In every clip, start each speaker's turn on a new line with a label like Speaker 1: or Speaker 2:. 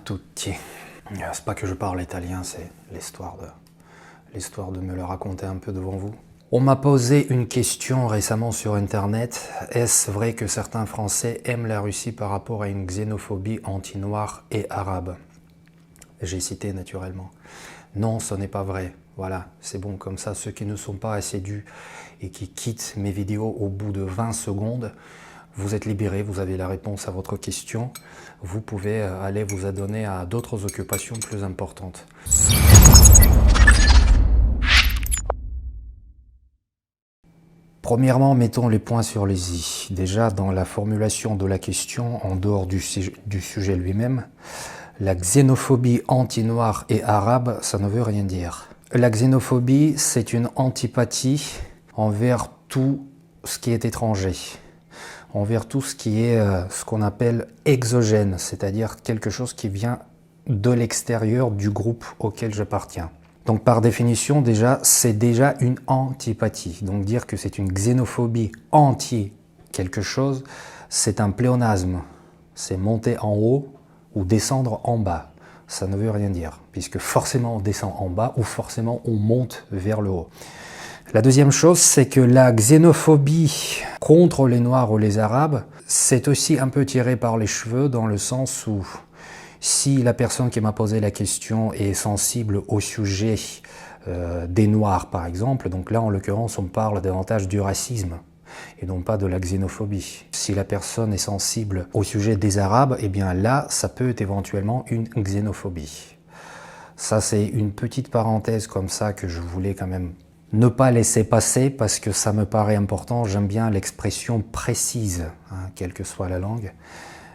Speaker 1: tutti. C'est pas que je parle italien, c'est l'histoire de me le raconter un peu devant vous. On m'a posé une question récemment sur internet. Est-ce vrai que certains Français aiment la Russie par rapport à une xénophobie anti-noir et arabe? J'ai cité naturellement. Non, ce n'est pas vrai. Voilà, c'est bon comme ça. Ceux qui ne sont pas assidus et qui quittent mes vidéos au bout de 20 secondes, vous êtes libérés, vous avez la réponse à votre question. Vous pouvez aller vous adonner à d'autres occupations plus importantes. Premièrement, mettons les points sur les i. Déjà, dans la formulation de la question, en dehors du sujet lui-même, la xénophobie anti-noir et arabe, ça ne veut rien dire. La xénophobie, c'est une antipathie envers tout ce qui est étranger, envers tout ce qui est ce qu'on appelle exogène, c'est-à-dire quelque chose qui vient de l'extérieur du groupe auquel j'appartiens. Donc par définition, déjà, c'est déjà une antipathie. Donc dire que c'est une xénophobie anti quelque chose, c'est un pléonasme. C'est monter en haut ou descendre en bas. Ça ne veut rien dire, puisque forcément on descend en bas ou forcément on monte vers le haut. La deuxième chose, c'est que la xénophobie contre les Noirs ou les Arabes, c'est aussi un peu tiré par les cheveux dans le sens où si la personne qui m'a posé la question est sensible au sujet des Noirs, par exemple, donc là, en l'occurrence, on parle davantage du racisme et non pas de la xénophobie. Si la personne est sensible au sujet des Arabes, eh bien là, ça peut être éventuellement une xénophobie. Ça, c'est une petite parenthèse comme ça que je voulais quand même ne pas laisser passer parce que ça me paraît important. J'aime bien l'expression précise, hein, quelle que soit la langue,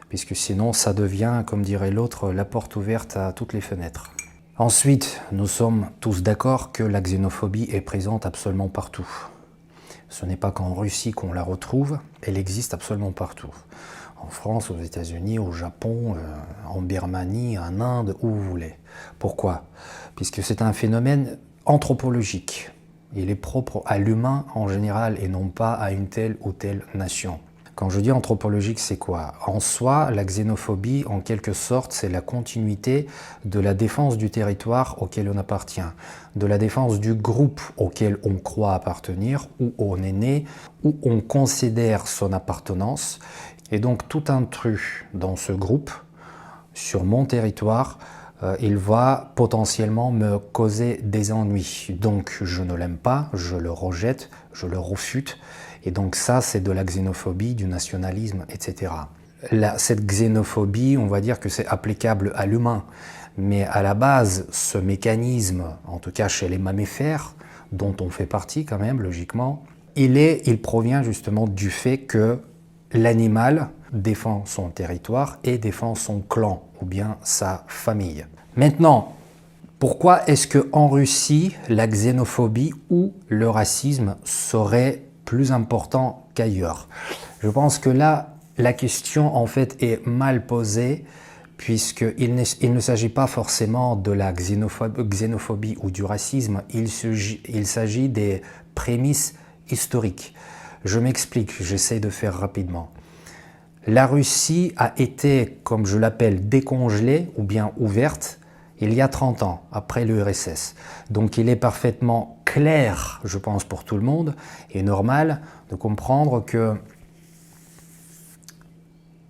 Speaker 1: puisque sinon ça devient, comme dirait l'autre, la porte ouverte à toutes les fenêtres. Ensuite, nous sommes tous d'accord que la xénophobie est présente absolument partout. Ce n'est pas qu'en Russie qu'on la retrouve, elle existe absolument partout. En France, aux États-Unis, au Japon, en Birmanie, en Inde, où vous voulez. Pourquoi? Puisque c'est un phénomène anthropologique. Il est propre à l'humain en général et non pas à une telle ou telle nation. Quand je dis anthropologique, c'est quoi? En soi, la xénophobie, en quelque sorte, c'est la continuité de la défense du territoire auquel on appartient, de la défense du groupe auquel on croit appartenir, où on est né, où on considère son appartenance. Et donc, tout intrus dans ce groupe, sur mon territoire, il va potentiellement me causer des ennuis. Donc, je ne l'aime pas, je le rejette, je le refute. Et donc ça, c'est de la xénophobie, du nationalisme, etc. Cette xénophobie, on va dire que c'est applicable à l'humain. Mais à la base, ce mécanisme, en tout cas chez les mammifères, dont on fait partie quand même, logiquement, il provient justement du fait que l'animal défend son territoire et défend son clan, ou bien sa famille. Maintenant, pourquoi est-ce qu'en Russie, la xénophobie ou le racisme serait plus important qu'ailleurs? Je pense que là, la question en fait est mal posée puisqu'il ne s'agit pas forcément de la xénophobie ou du racisme, il s'agit des prémices historiques. Je m'explique, j'essaie de faire rapidement. La Russie a été, comme je l'appelle, décongelée ou bien ouverte il y a 30 ans, après l'URSS. Donc il est parfaitement clair, je pense pour tout le monde, et normal de comprendre que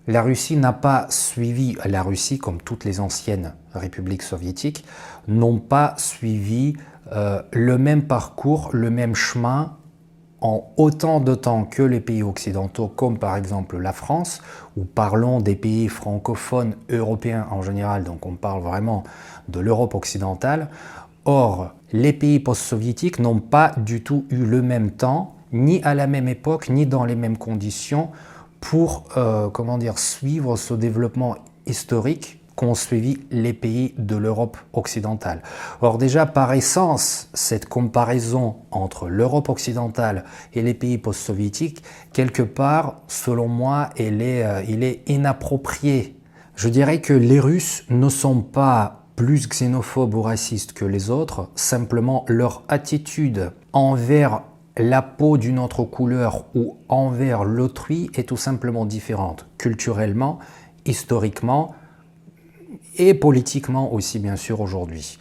Speaker 1: la Russie n'a pas suivi, la Russie comme toutes les anciennes républiques soviétiques, n'ont pas suivi le même parcours, le même chemin en autant de temps que les pays occidentaux, comme par exemple la France, ou parlons des pays francophones européens en général, donc on parle vraiment de l'Europe occidentale. Or, les pays post-soviétiques n'ont pas du tout eu le même temps, ni à la même époque, ni dans les mêmes conditions, pour suivre ce développement historique qu'ont suivi les pays de l'Europe occidentale. Or déjà, par essence, cette comparaison entre l'Europe occidentale et les pays post-soviétiques, quelque part, selon moi, il est inapproprié. Je dirais que les Russes ne sont pas plus xénophobes ou racistes que les autres, simplement leur attitude envers la peau d'une autre couleur ou envers l'autrui est tout simplement différente. Culturellement, historiquement, et politiquement aussi, bien sûr, aujourd'hui.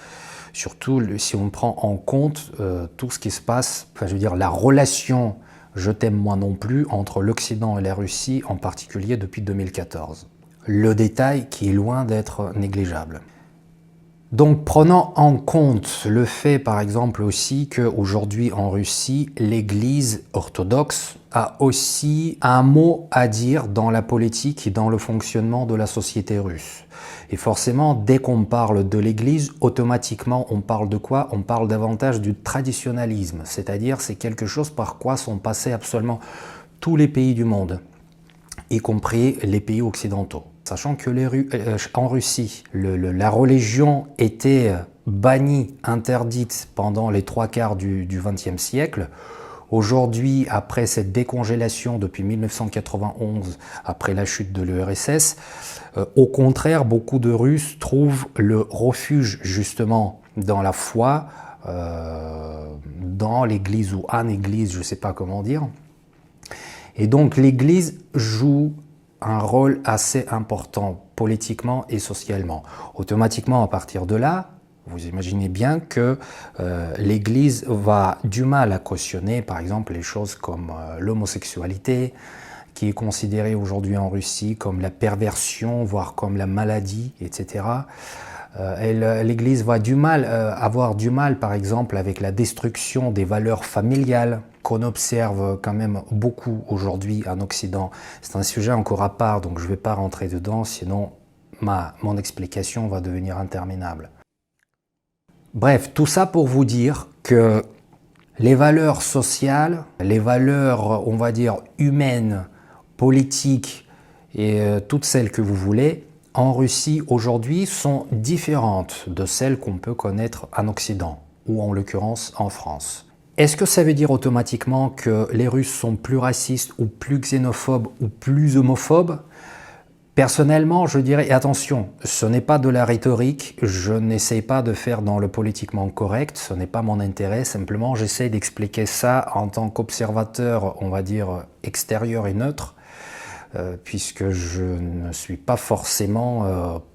Speaker 1: Surtout si on prend en compte tout ce qui se passe, enfin, je veux dire, la relation « je t'aime moi non plus » entre l'Occident et la Russie, en particulier depuis 2014. Le détail qui est loin d'être négligeable. Donc prenant en compte le fait par exemple aussi qu'aujourd'hui en Russie, l'Église orthodoxe a aussi un mot à dire dans la politique et dans le fonctionnement de la société russe. Et forcément, dès qu'on parle de l'Église, automatiquement on parle de quoi? On parle davantage du traditionnalisme, c'est-à-dire c'est quelque chose par quoi sont passés absolument tous les pays du monde, y compris les pays occidentaux. Sachant que en Russie, la religion était bannie, interdite pendant les 3/4 du XXe siècle. Aujourd'hui, après cette décongélation depuis 1991, après la chute de l'URSS, au contraire, beaucoup de Russes trouvent le refuge justement dans la foi, dans l'église ou en église, je ne sais pas comment dire. Et donc l'église joue un rôle assez important politiquement et socialement. Automatiquement, à partir de là, vous imaginez bien que l'Église va du mal à cautionner, par exemple, les choses comme l'homosexualité, qui est considérée aujourd'hui en Russie comme la perversion, voire comme la maladie, etc. L'Église va avoir du mal, par exemple, avec la destruction des valeurs familiales, qu'on observe quand même beaucoup aujourd'hui en Occident. C'est un sujet encore à part, donc je ne vais pas rentrer dedans, sinon mon explication va devenir interminable. Bref, tout ça pour vous dire que les valeurs sociales, les valeurs, on va dire, humaines, politiques et toutes celles que vous voulez, en Russie aujourd'hui sont différentes de celles qu'on peut connaître en Occident, ou en l'occurrence en France. Est-ce que ça veut dire automatiquement que les Russes sont plus racistes ou plus xénophobes ou plus homophobes? Personnellement, je dirais, et attention, ce n'est pas de la rhétorique, je n'essaye pas de faire dans le politiquement correct, ce n'est pas mon intérêt, simplement j'essaie d'expliquer ça en tant qu'observateur, on va dire, extérieur et neutre, puisque je ne suis pas forcément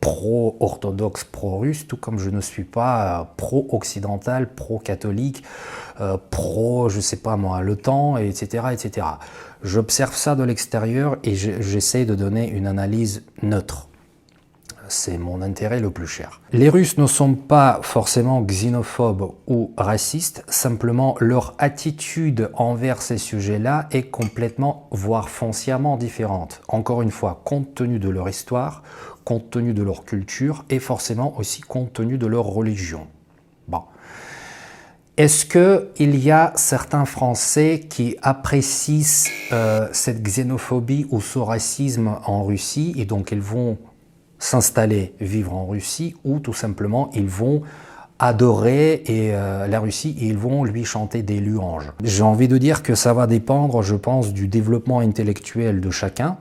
Speaker 1: pro-orthodoxe, pro-russe, tout comme je ne suis pas pro-occidental, pro-catholique, pro, je sais pas moi, l'OTAN, etc., etc. J'observe ça de l'extérieur et j'essaie de donner une analyse neutre. C'est mon intérêt le plus cher. Les Russes ne sont pas forcément xénophobes ou racistes, simplement leur attitude envers ces sujets-là est complètement, voire foncièrement différente. Encore une fois, compte tenu de leur histoire, compte tenu de leur culture et forcément aussi compte tenu de leur religion. Bon. Est-ce qu'il y a certains Français qui apprécient cette xénophobie ou ce racisme en Russie et donc ils vont s'installer, vivre en Russie, ou tout simplement ils vont adorer la Russie et ils vont lui chanter des louanges? J'ai envie de dire que ça va dépendre, je pense, du développement intellectuel de chacun.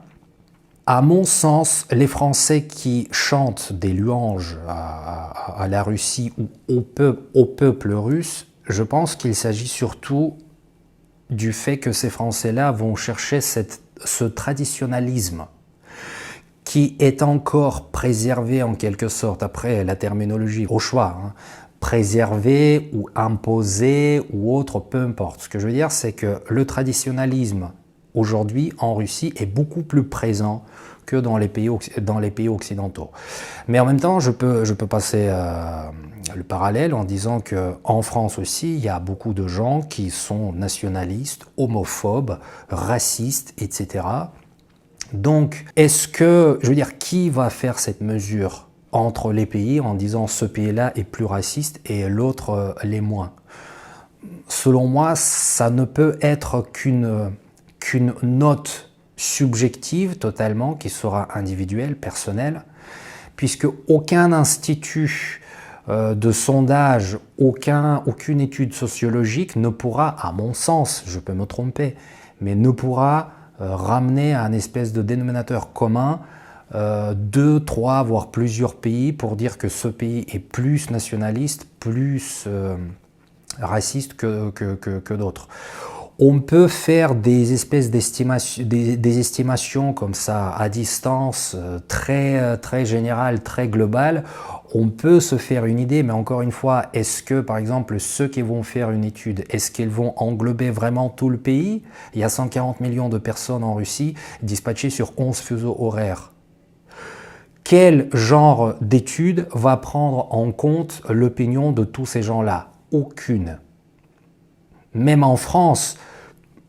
Speaker 1: À mon sens, les Français qui chantent des louanges à la Russie ou au peuple russe, je pense qu'il s'agit surtout du fait que ces Français-là vont chercher ce traditionnalisme qui est encore préservé en quelque sorte, après la terminologie au choix, hein, préservé ou imposé ou autre, peu importe. Ce que je veux dire, c'est que le traditionnalisme aujourd'hui en Russie est beaucoup plus présent que dans les pays occidentaux. Mais en même temps, je peux passer le parallèle en disant qu'en France aussi, il y a beaucoup de gens qui sont nationalistes, homophobes, racistes, etc. Donc, est-ce que, je veux dire, qui va faire cette mesure entre les pays en disant ce pays-là est plus raciste et l'autre l'est moins? Selon moi, ça ne peut être qu'une note subjective totalement, qui sera individuelle, personnelle, puisque aucun institut de sondage, aucune étude sociologique ne pourra, à mon sens, je peux me tromper, mais ne pourra ramener à un espèce de dénominateur commun 2, 3, voire plusieurs pays pour dire que ce pays est plus nationaliste, plus raciste que d'autres. On peut faire des espèces d'estimations, des estimations comme ça à distance, très générales, très globales. On peut se faire une idée, mais encore une fois, est-ce que par exemple ceux qui vont faire une étude, est-ce qu'ils vont englober vraiment tout le pays? Il y a 140 millions de personnes en Russie dispatchées sur 11 fuseaux horaires. Quel genre d'étude va prendre en compte l'opinion de tous ces gens-là? Aucune. Même en France,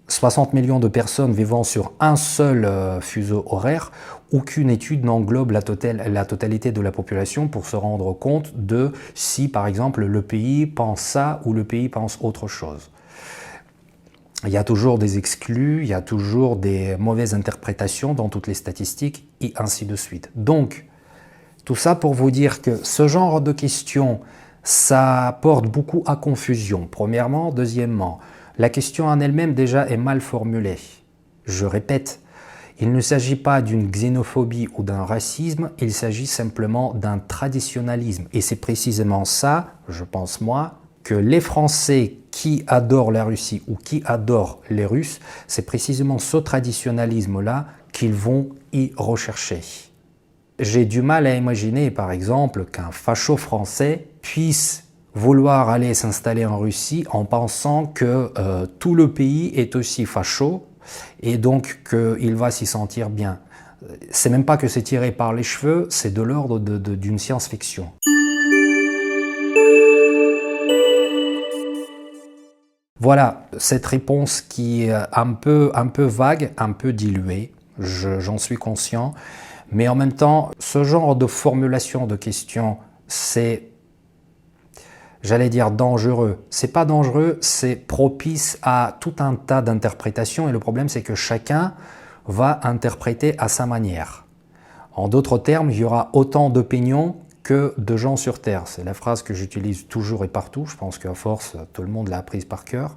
Speaker 1: 60 millions de personnes vivant sur un seul fuseau horaire, aucune étude n'englobe la totalité de la population pour se rendre compte de si, par exemple, le pays pense ça ou le pays pense autre chose. Il y a toujours des exclus, il y a toujours des mauvaises interprétations dans toutes les statistiques et ainsi de suite. Donc, tout ça pour vous dire que ce genre de questions, ça porte beaucoup à confusion, premièrement. Deuxièmement, la question en elle-même déjà est mal formulée. Je répète, il ne s'agit pas d'une xénophobie ou d'un racisme, il s'agit simplement d'un traditionnalisme. Et c'est précisément ça, je pense moi, que les Français qui adorent la Russie ou qui adorent les Russes, c'est précisément ce traditionnalisme-là qu'ils vont y rechercher. J'ai du mal à imaginer, par exemple, qu'un facho français puisse vouloir aller s'installer en Russie en pensant que tout le pays est aussi facho et donc qu'il va s'y sentir bien. C'est même pas que c'est tiré par les cheveux, c'est de l'ordre d'une science-fiction. Voilà, cette réponse qui est un peu vague, un peu diluée, j'en suis conscient. Mais en même temps, ce genre de formulation de questions, c'est, j'allais dire, dangereux. C'est pas dangereux, c'est propice à tout un tas d'interprétations. Et le problème, c'est que chacun va interpréter à sa manière. En d'autres termes, il y aura autant d'opinions que de gens sur Terre. C'est la phrase que j'utilise toujours et partout. Je pense qu'à force, tout le monde l'a apprise par cœur.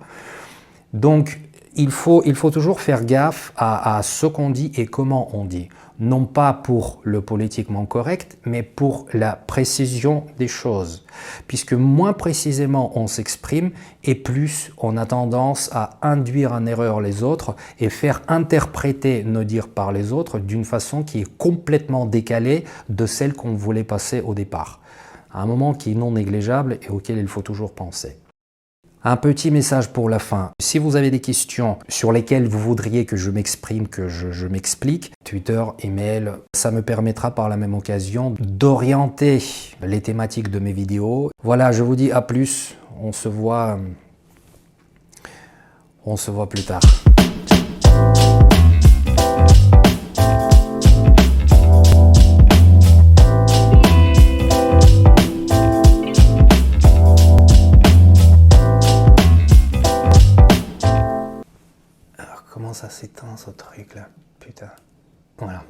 Speaker 1: Donc, il faut toujours faire gaffe à ce qu'on dit et comment on dit. Non pas pour le politiquement correct, mais pour la précision des choses. Puisque moins précisément on s'exprime, et plus on a tendance à induire en erreur les autres et faire interpréter nos dires par les autres d'une façon qui est complètement décalée de celle qu'on voulait passer au départ. À un moment qui est non négligeable et auquel il faut toujours penser. Un petit message pour la fin. Si vous avez des questions sur lesquelles vous voudriez que je m'exprime, que je m'explique, Twitter, email, ça me permettra par la même occasion d'orienter les thématiques de mes vidéos. Voilà, je vous dis à plus. On se voit plus tard. Comment ça s'éteint ce truc là? Putain. Voilà.